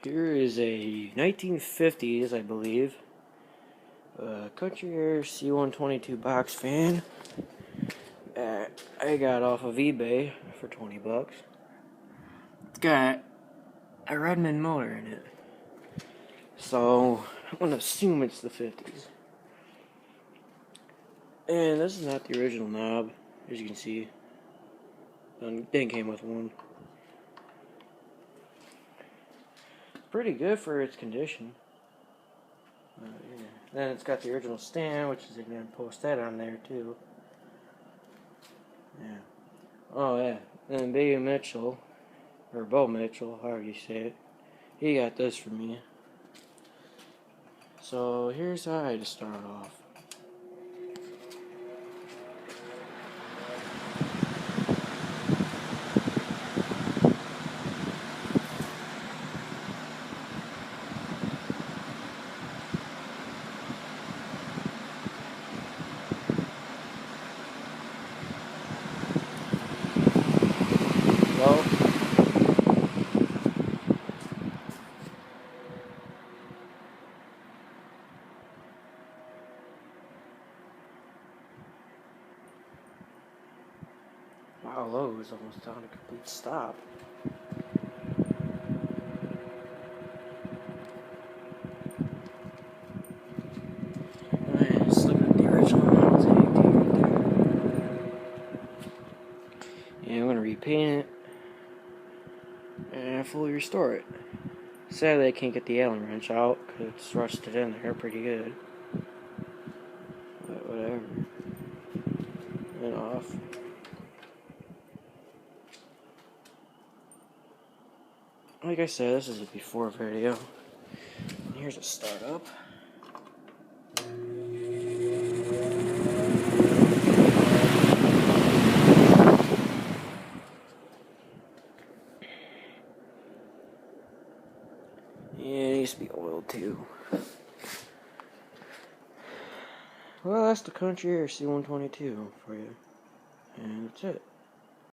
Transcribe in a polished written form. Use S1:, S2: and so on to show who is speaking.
S1: Here is a 1950s, I believe, Country Aire C-122 box fan that I got off of eBay for 20 bucks. It's got a Redmond motor in it, so I'm going to assume it's the 50s. And this is not the original knob, as you can see. It came with one. Pretty good for its condition. Yeah. Then it's got the original stand, which is going to post that on there too. Yeah. Oh yeah. Then Beau Mitchell, or Beau Mitchell, however you say it, he got this for me. So here's how I just start off. Well, wow, low is almost on a complete stop. Alright, just looking at the original model tag right there. And I'm going to repaint it and fully restore it. Sadly, I can't get the Allen wrench out because it's rusted in there pretty good. But whatever. And off. Like I said, this is a before video. And here's a startup. Yeah, it needs to be oiled too. Well, that's the Country Aire C-122 for you. And that's it.